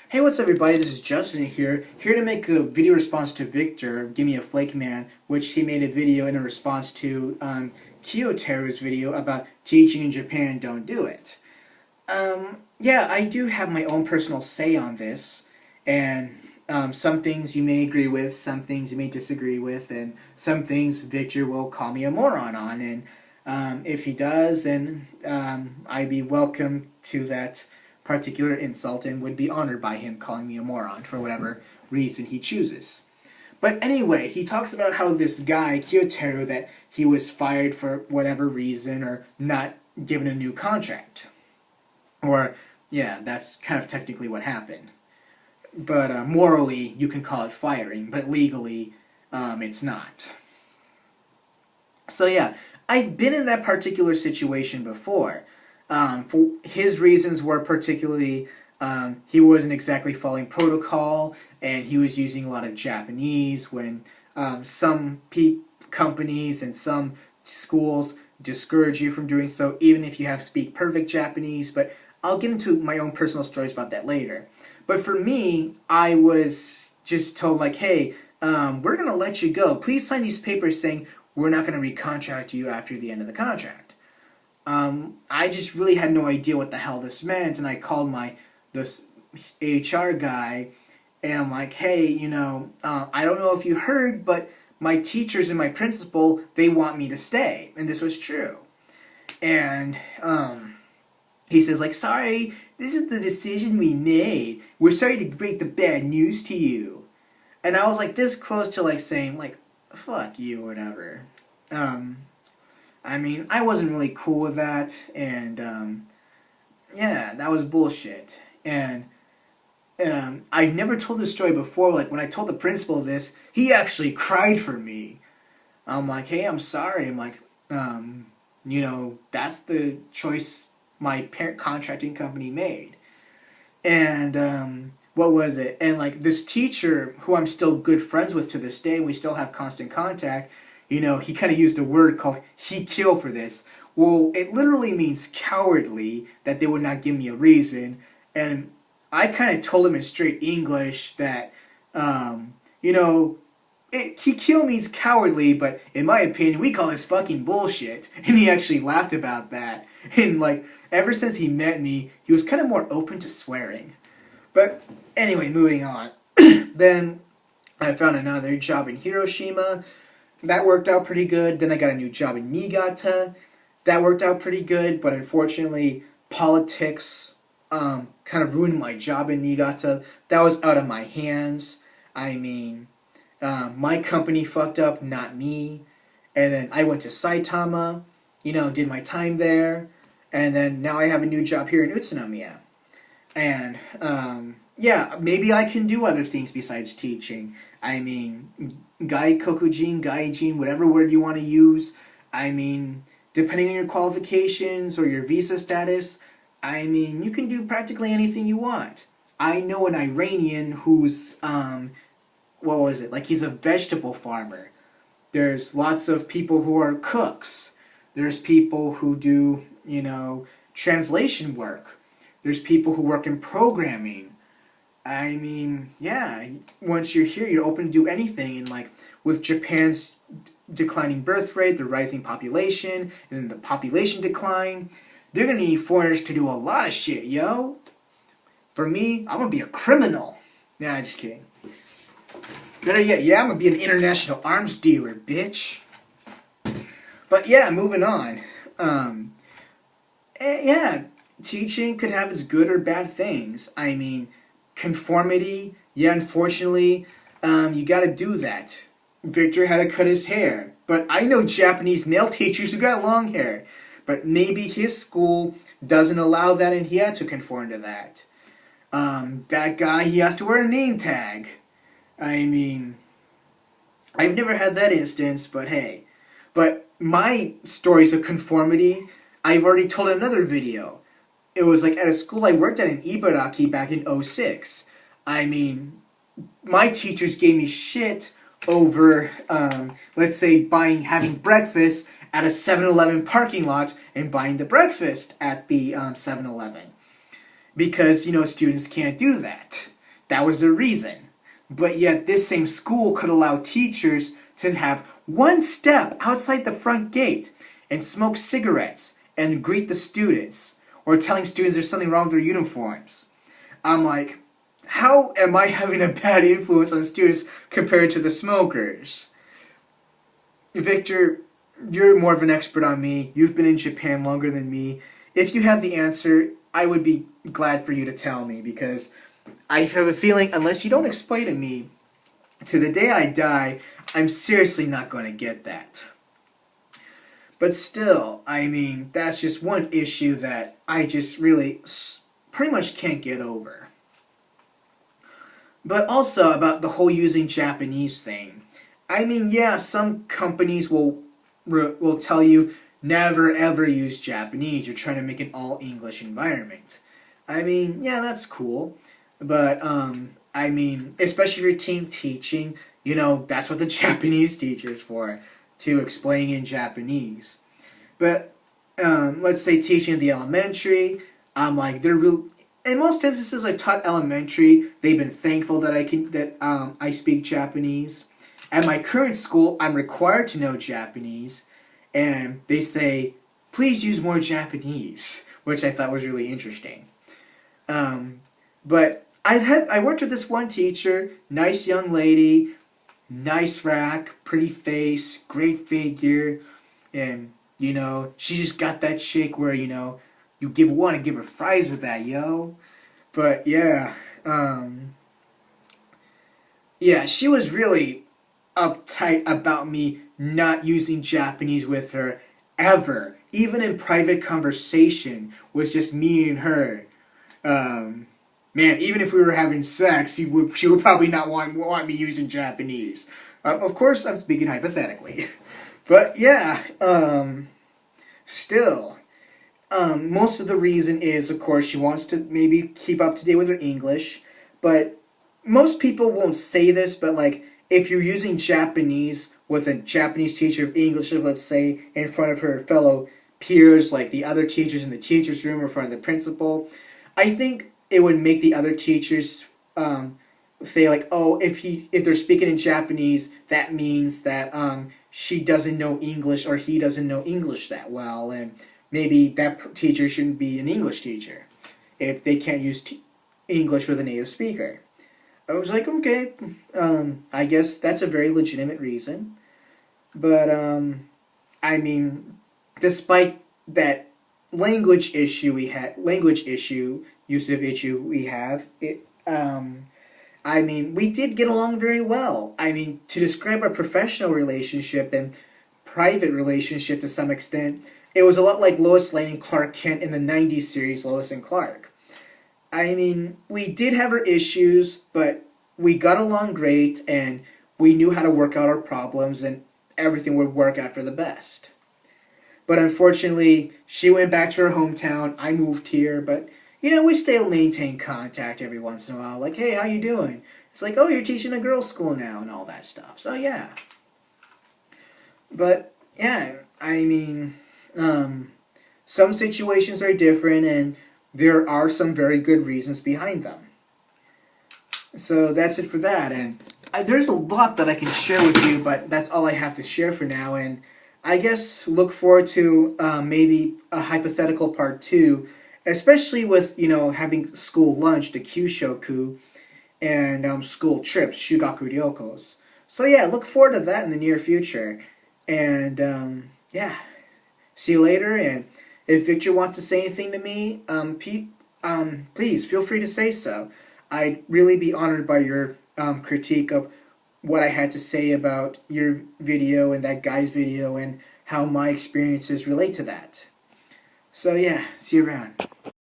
Hey, what's up, everybody? This is Justin here to make a video response to Victor, gimmeaflakeman, which he made a video in a response to Kiyoteru's video about teaching in Japan, don't do it. Yeah, I do have my own personal say on this, and some things you may agree with, some things you may disagree with, and some things Victor will call me a moron on, and if he does, then I'd be welcome to that particular insult and would be honored by him calling me a moron for whatever reason he chooses. But anyway, he talks about how this guy, Kyoteru, that he was fired for whatever reason or not given a new contract. Or, yeah, that's kind of technically what happened. But morally, you can call it firing, but legally, it's not. So yeah, I've been in that particular situation before. For his reasons were particularly he wasn't exactly following protocol, and he was using a lot of Japanese when some companies and some schools discourage you from doing so, even if you have to speak perfect Japanese. But I'll get into my own personal stories about that later. But for me, I was just told, like, hey, we're going to let you go. Please sign these papers saying we're not going to recontract you after the end of the contract. I just really had no idea what the hell this meant, and I called this HR guy, and I'm like, hey, I don't know if you heard, but my teachers and my principal, they want me to stay, and this was true. And he says, like, sorry, this is the decision we made. We're sorry to break the bad news to you. And I was like this close to like saying, like, fuck you or whatever. I mean, I wasn't really cool with that, and yeah, that was bullshit. And I've never told this story before. Like, when I told the principal this, he actually cried for me. I'm like, hey, I'm sorry. I'm like, that's the choice my parent contracting company made. And what was it? And like this teacher, who I'm still good friends with to this day, we still have constant contact. He kind of used a word called "hikyo" for this. Well, it literally means cowardly, that they would not give me a reason. And I kind of told him in straight English that, hikyo means cowardly, but in my opinion, we call this fucking bullshit. And he actually laughed about that. And like, ever since he met me, he was kind of more open to swearing. But anyway, moving on. Then I found another job in Hiroshima. That worked out pretty good. Then I got a new job in Niigata. That worked out pretty good, but unfortunately, politics kind of ruined my job in Niigata. That was out of my hands. I mean, my company fucked up, not me. And then I went to Saitama, did my time there. And then now I have a new job here in Utsunomiya. And, yeah, maybe I can do other things besides teaching. I mean, gaikokujin, gaijin, whatever word you want to use. I mean, depending on your qualifications or your visa status, I mean, you can do practically anything you want. I know an Iranian who's, what was it? Like, he's a vegetable farmer. There's lots of people who are cooks. There's people who do, translation work. There's people who work in programming. I mean, yeah, once you're here, you're open to do anything. And like, with Japan's declining birth rate, the rising population, and then the population decline, they're going to need foreigners to do a lot of shit, yo. For me, I'm going to be a criminal. Nah, just kidding. Better yet, yeah, I'm going to be an international arms dealer, bitch. But yeah, moving on. Yeah, teaching could have its good or bad things. I mean, conformity, yeah, unfortunately, you gotta do that. Victor had to cut his hair, but I know Japanese male teachers who got long hair, but maybe his school doesn't allow that and he had to conform to that. That guy, he has to wear a name tag. I mean, I've never had that instance, but hey. But my stories of conformity, I've already told in another video. It was like at a school I worked at in Ibaraki back in '06. I mean, my teachers gave me shit over, let's say, having breakfast at a 7-Eleven parking lot and buying the breakfast at the 7-Eleven. Because, students can't do that. That was the reason. But yet this same school could allow teachers to have one step outside the front gate and smoke cigarettes and greet the students, or telling students there's something wrong with their uniforms. I'm like, how am I having a bad influence on students compared to the smokers? Victor, you're more of an expert on me. You've been in Japan longer than me. If you have the answer, I would be glad for you to tell me, because I have a feeling unless you don't explain to me to the day I die, I'm seriously not going to get that. But still, I mean, that's just one issue that I just really pretty much can't get over. But also about the whole using Japanese thing. I mean, yeah, some companies will tell you never ever use Japanese. You're trying to make an all English environment. I mean, yeah, that's cool. But I mean, especially if you're team teaching, you know, that's what the Japanese teacher is for, to explain in Japanese. But let's say teaching at the elementary, like they're real. In most instances, I taught elementary. They've been thankful that I speak Japanese. At my current school, I'm required to know Japanese, and they say, please use more Japanese, which I thought was really interesting. But I worked with this one teacher, nice young lady, nice rack, pretty face, great figure, and you know, she just got that shake where, you know, you want to give her fries with that, yo. But yeah, yeah, she was really uptight about me not using Japanese with her ever. Even in private conversation was just me and her. Man, even if we were having sex, she would probably not want me using Japanese. Of course, I'm speaking hypothetically. But yeah, still, most of the reason is, of course, she wants to maybe keep up to date with her English. But most people won't say this, but like, if you're using Japanese with a Japanese teacher of English, let's say, in front of her fellow peers, like the other teachers in the teacher's room or in front of the principal, I think it would make the other teachers say like, oh, if they're speaking in Japanese, that means that she doesn't know English or he doesn't know English that well, and maybe that teacher shouldn't be an English teacher if they can't use English with a native speaker. I was like, okay, I guess that's a very legitimate reason. But, I mean, despite that language issue we have, I mean, we did get along very well. I mean, to describe our professional relationship and private relationship to some extent, it was a lot like Lois Lane and Clark Kent in the 90s series Lois and Clark. I mean, we did have our issues, but we got along great, and we knew how to work out our problems, and everything would work out for the best. But unfortunately, she went back to her hometown, I moved here, but, you know, we still maintain contact every once in a while, like, hey, how you doing? It's like, oh, you're teaching a girls' school now, and all that stuff, so yeah. But, yeah, I mean, some situations are different, and there are some very good reasons behind them. So that's it for that, and there's a lot that I can share with you, but that's all I have to share for now, and I guess look forward to maybe a hypothetical part 2, especially with, you know, having school lunch, the Kyushoku, and school trips, Shugaku Ryokos. So yeah, look forward to that in the near future, and yeah, see you later, and if Victor wants to say anything to me, please feel free to say so. I'd really be honored by your critique of what I had to say about your video and that guy's video and how my experiences relate to that. So yeah, see you around.